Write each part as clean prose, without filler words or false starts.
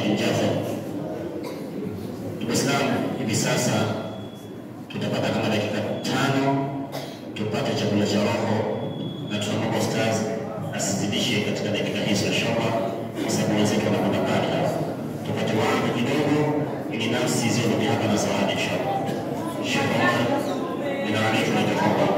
kinjaza. Tuislamu hivi sasa tutapata kama dakika 5 tupate chakula cha roho, na tunaomba ustaz asizidishe katika dakika hizo inshallah, kwa sababu wenzetu wanakwenda mbali. Tupate wangu kidogo ili nafsi ziondoke hapa na zawadi inshallah. Inshallah ninaalika na tafadhali.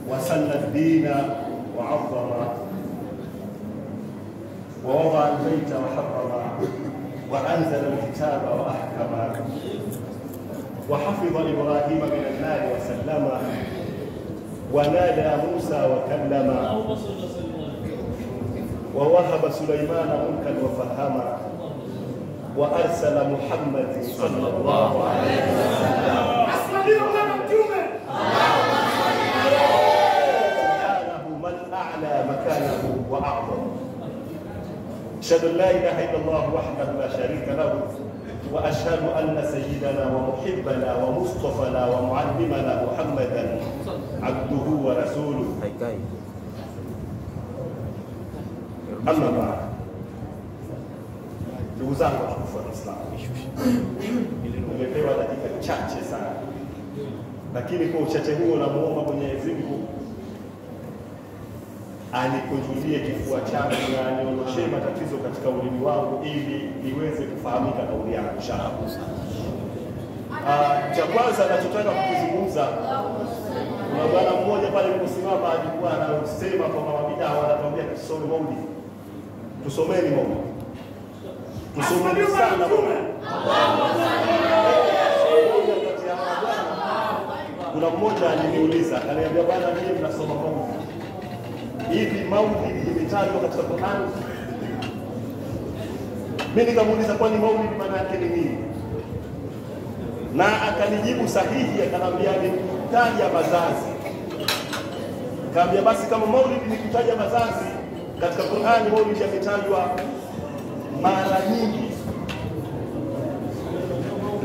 وسن الدين وعظم ووضع البيت وحرم وأنزل الكتاب وأحكم وحفظ إبراهيم من النار وسلم ونادى موسى وكلم ووهب سليمان ملكا وفهما وأرسل محمد صلى الله عليه وسلم مكانه وأعظم. أشهد أن لا إله إلا الله وحده لا شريك له، وأشهد أن سيدنا ومحبنا ومصطفنا ومعلمنا محمدا عبده ورسوله. أما بعد، ndugu zangu watukufu wa Islam, nimepewa dakika chache sana, lakini kwa uchache huo namuomba Mwenyezi Mungu anikunjulie kifua changu na aniondoshee matatizo katika ulimi wangu ili iweze kufahamika kauli yangu inshallah. Cha kwanza nachotaka kukizungumza, kuna bwana mmoja pale aliposimama alikuwa anasema kwamba mabidaa wanatuambia tusome maulidi. Tusomeni maulidi. Tusomeni sana maulidi. Kuna mmoja aliniuliza, akaniambia bwana, mimi mnasoma maulidi, hivi maulidi imetajwa katika Qur'an? Mimi nikamuuliza kwani maulidi maana yake ni nini? Na akanijibu sahihi, akanambia ni kutaja mazazi. Kaambia basi kama maulidi ni kutaja mazazi katika Qur'an, maulidi yametajwa mara nyingi.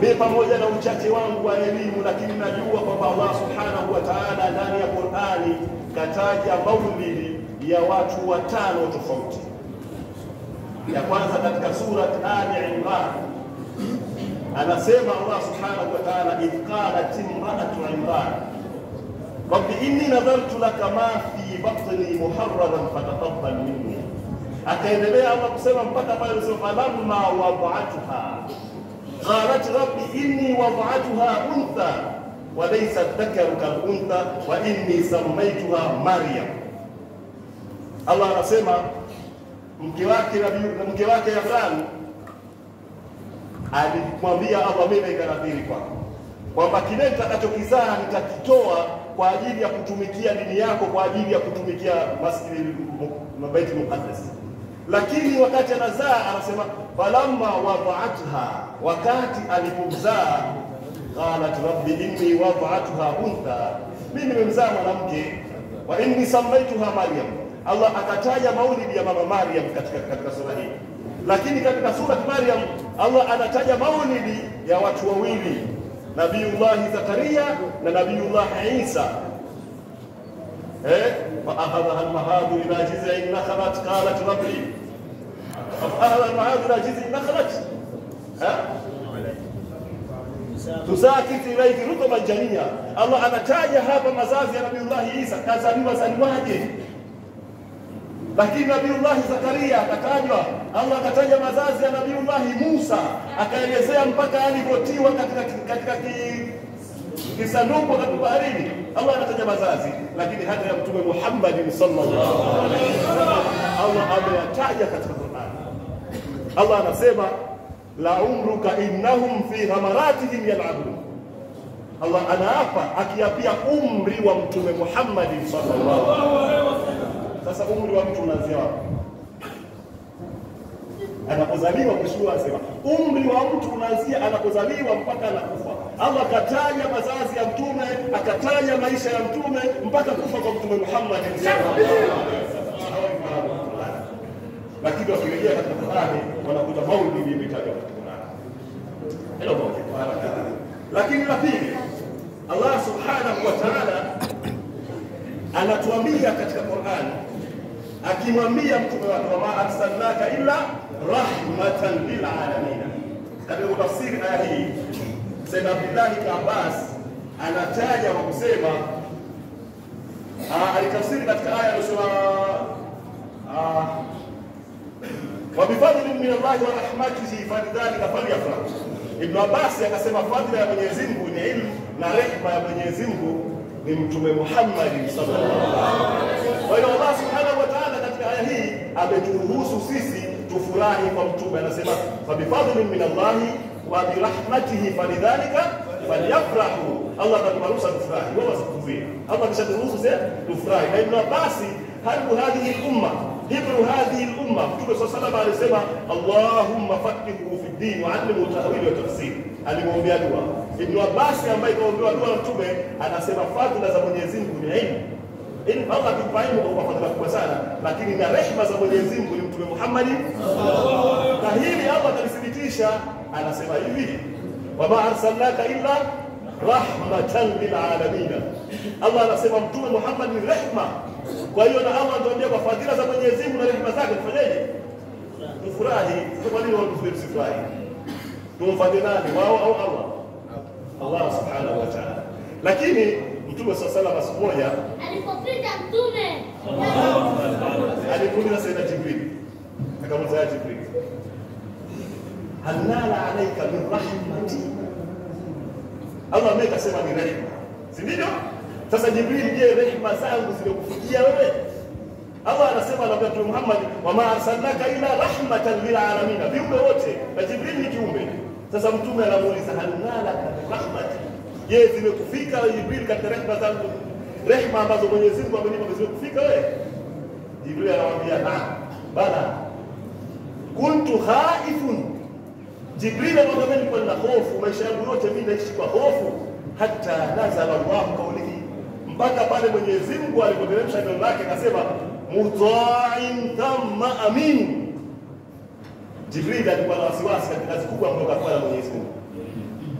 Mimi pamoja na uchache wangu wa elimu, lakini najua kwamba Allah subhanahu wa ta'ala ndani ya Qur'ani kataja maulidi ya watu 5 tofauti. Ya kwanza katika sura Ali Imran anasema Allah subhanahu wa ta'ala, idh qalat imra'atu Imran rabbi inni nadhartu laka ma fi batni muharraran fataqabbal minni. Akaendelea Allah kusema mpaka pale alisema falamma wada'atha qalat rabbi inni wada'atuha untha wa laysa dhakaru kal untha wa inni sammaytuha Maryam. Allah anasema mke wake Imran alimwambia Allah, mimi nikanadhiri kwamba kile nitakachokizaa nitakitoa kwa ajili ya kutumikia dini yako, kwa ajili ya kutumikia Masjid Baitul Muqaddas. Lakini wakati anazaa anasema falamma wada'atha, wakati alipomzaa qalat rabbi inni wada'atuha untha, mimi nimemzaa mwanamke, wa inni sammaituha Maryam. Allah akataja maulidi ya mama Maryam katika sura hii. Lakini katika sura Maryam Allah anataja maulidi ya watu wawili, Nabiiullah Zakaria na Nabiiullah Isa. fa akhadha al-mahadu ila jiz'in nakhlat qalat rabbi akhadha al-mahadu ila jiz'in nakhlat tusakit ilayki rutban janiya. Allah anataja hapa mazazi ya Nabiiullah Isa, kazaliwa zaliwaje. Lakini Nabiiullah Zakaria akatajwa, Allah akataja mazazi ya Nabiiullah Musa, akaelezea mpaka alipotiwa katika kisanduku katika baharini. Allah anataja mazazi, lakini hata ya Mtume Muhammad sallallahu alaihi wasallam Allah ameyataja katika Qur'an. Allah anasema la umruka innahum fi ghamaratihim yal'abun. Allah anaapa akiapia umri wa Mtume Muhammad sallallahu alaihi wasallam. Sasa umri wa mtu unaanzia wapi? Anapozaliwa kushua anasema umri wa mtu unaanzia anapozaliwa mpaka anakufa. Allah akataja mazazi ya mtume, akataja maisha ya mtume mpaka kufa kwa Mtume Muhammad sallallahu alaihi wasallam. Lakini wakirejea katika Qur'ani wanakuta maulidi imetajwa katika Qur'ani. Hilo moja. Lakini la pili, Allah subhanahu wa ta'ala anatuambia katika Qur'ani, akimwambia mtume wake, wama arsalnaka illa rahmatan lil alamin. Katika tafsiri aya hii Sayyid Abdullah ibn Abbas anataja kwa kusema, alitafsiri katika aya anasema wa bifadli min Allah wa rahmatihi falidhalika falyafrah. Ibn Abbas akasema fadhila ya Mwenyezi Mungu ni ilmu na rehema ya Mwenyezi Mungu ni Mtume Muhammad sallallahu alaihi wasallam. Kwa hiyo Allah subhanahu wa ta'ala katika aya hii ameturuhusu sisi tufurahi kwa mtume. Anasema fa bifadli min Allah wa bi rahmatihi falidhalika falyafrahu. Allah ataturuhusu tufurahi, wala wasikuzie. Allah ameshaturuhusu sisi tufurahi. Na Ibn Abbas halu hadhihi al-umma, hibru hadhihi al-umma, Mtume sallallahu alaihi wasallam, Allahumma faqihu fi din wa 'allimhu ta'wil wa tafsir. Alimwombea dua Ibn Abbas ambaye kaombewa dua na mtume, anasema fadhila za Mwenyezi Mungu ni ilmu. Ilmu Allah tupaini kwa fadhila kubwa sana, lakini na rehema za Mwenyezi Mungu ni Mtume Muhammad. Na hili Allah atalithibitisha, anasema hivi, wama arsalnaka illa rahmatan lil alamin. Allah anasema Mtume Muhammad ni rehema. Kwa hiyo na Allah anatuambia kwa fadhila za Mwenyezi Mungu na rehema zake tufanyeje? Tufurahi. Kwa nini watu tusifurahi? Tumfadhili nani, wao au Allah? Allah subhanahu wa ta'ala. Lakini Mtume sallallahu alaihi wasallam moja alipopita mtume alikuja Sayyidina Jibril, akamwambia Jibril, hal nala alayka min rahmati. Allah amekasema ni rehema, si ndio? Sasa Jibril, je, rehema zangu zimekufikia wewe? Allah anasema na Mtume Muhammad, wama arsalnaka illa rahmatan lil alamin, viumbe wote, na Jibril ni kiumbe. Sasa mtume anamuuliza hal nala rahmati, je, zimekufika Jibril katika rehema zangu, rehema ambazo Mwenyezi Mungu amenipa zimekufika wewe? Jibril anamwambia naam, bala kuntu khaifun. Jibril anamwambia nilikuwa na hofu, maisha yangu yote mimi naishi kwa hofu, hatta nazala Allah qawlihi, mpaka pale Mwenyezi Mungu alipoteremsha neno lake akasema muta'in thumma amin. Jibril alikuwa na wasiwasi katika kazi kubwa ambayo kafanya Mwenyezi Mungu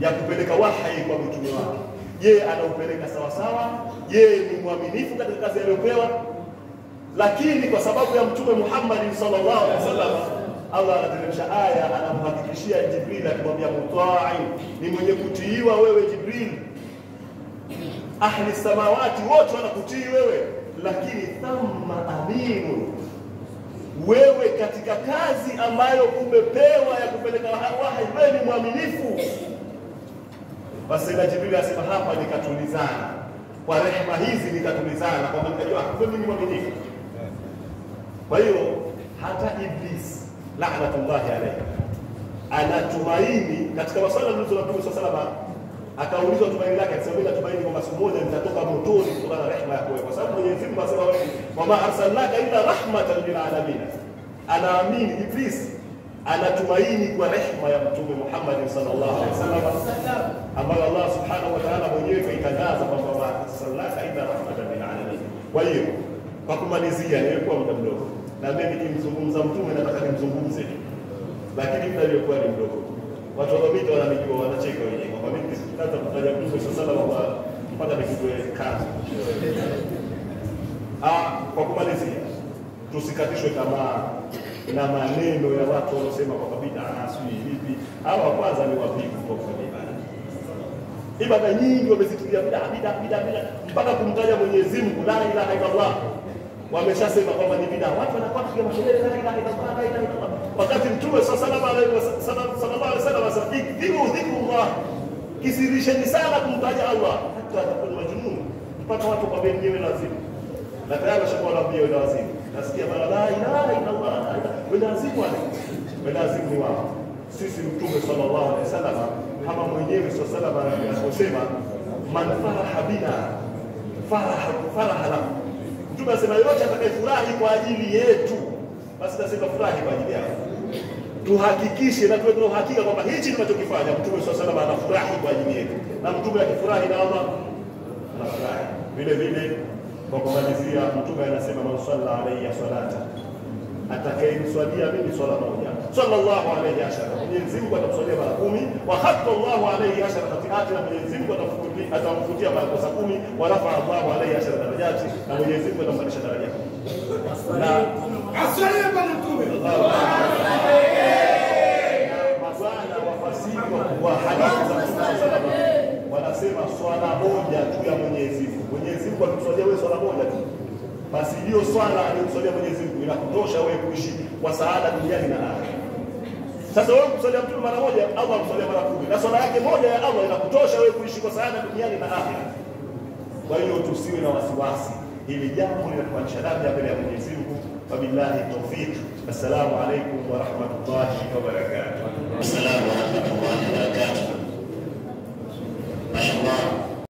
ya kupeleka wahi kwa mtume wake. Je, anaupeleka sawa sawa? Je, ni mwaminifu katika kazi aliyopewa? Lakini kwa sababu ya Mtume Muhammad sallallahu alaihi wasallam, Allah anateremsha aya, anamhakikishia Jibril akimwambia muta'in, ni mwenye kutiiwa wewe Jibril. Ahli samawati wote wanakutii wewe, lakini thumma aminun, wewe katika kazi ambayo umepewa ya kupeleka wahi, wewe ni mwaminifu. Basi na Jibril asema hapa nikatulizana, kwa rehema hizi nikatulizana, kwa maana nikajua mimi ni mwaminifu. Kwa hiyo hata Iblis la'natullahi alayhi anatumaini katika masala ya Mtume sallallahu alaihi wasallam, akaulizwa tumaini lake, akasema mimi natumaini kwamba siku moja nitatoka motoni kutokana na rehema yako, kwa sababu Mwenyezi Mungu asema wewe wama arsalnaka illa rahmatan lil alamin. Anaamini Iblis anatumaini kwa rehema ya Mtume Muhammad sallallahu alaihi wasallam, ambayo Allah subhanahu wa ta'ala mwenyewe kaitangaza kwamba wama arsalnaka illa rahmatan lil alamin. Kwa hiyo kwa kumalizia, nilikuwa muda mdogo na mimi nikimzungumza mtume nataka nimzungumze, lakini muda uliokuwa ni mdogo. Watu wa mito wananijua, wanacheka wenyewe kwamba mimi nikikaza kutaja Mtume sallallahu alaihi wasallam mpaka nikitoe kazi. Kwa kumalizia, tusikatishwe tamaa na maneno ya watu wanaosema kwamba bid'a aswi hivi. Hawa kwanza ni wapigu kwa kufanya ibada. Ibada nyingi wamezitilia bid'a mpaka kumtaja Mwenyezi Mungu la ilaha illa Allah. Wameshasema kwamba ni bid'a. Watu wanakuwa kwa mashairi la ilaha illa Allah, la ilaha illa Allah. Wakati Mtume sallallahu alaihi wasallam asema dhikrullah, kisirisheni sana kumtaja Allah hata atakuwa majnun, mpaka watu kwa wenyewe lazima. Na tayari shakuwa nabii wa lazima. Nasikia bala la ilaha illa Allah, lazima ni wao. Sisi Mtume sallallahu alaihi wasallam kama mwenyewe sallallahu alaihi wasallam anasema man faraha bina faraha lahu. Mtume anasema yote atakayefurahi kwa ajili yetu, basi nasema furahi kwa ajili yako. tuhakikishe na tuwe na uhakika kwamba hichi tunachokifanya Mtume sallallahu alaihi wasallam anafurahi kwa ajili yetu, na Mtume akifurahi na Allah anafurahi vile vile. Kwa kumalizia, Mtume anasema man salla alayhi salata, atakayemswalia mimi swala moja, sallallahu alayhi wasallam, Mwenyezi Mungu atamswalia mara 10, wa hatta Allahu alayhi ashara khati'at, na Mwenyezi Mungu atamfutia makosa 10, wa rafa Allahu alayhi ashara darajati, na Mwenyezi Mungu atampandisha daraja. Na asalimu kwa Mtume mabwana wafasiri wa hadithi za Mtume sallallahu alayhi wasallam wanasema swala moja tu ya Mwenyezi Mungu. Mwenyezi Mungu akuswalia wewe swala moja tu, basi hiyo swala aliyomswalia Mwenyezi Mungu inakutosha wewe kuishi kwa saada duniani na akhera. Sasa wewe kuswalia Mtume mara moja, Allah akuswalia mara 10, na swala yake moja ya Allah inakutosha wewe kuishi kwa saada duniani na akhera. Kwa hiyo tusiwe na wasiwasi, hili jambo linatuanisha daraja mbele ya Mwenyezi Mungu. Wabillahi tawfiq. Assalamu alaykum wa rahmatullahi wa barakatuh. Assalamu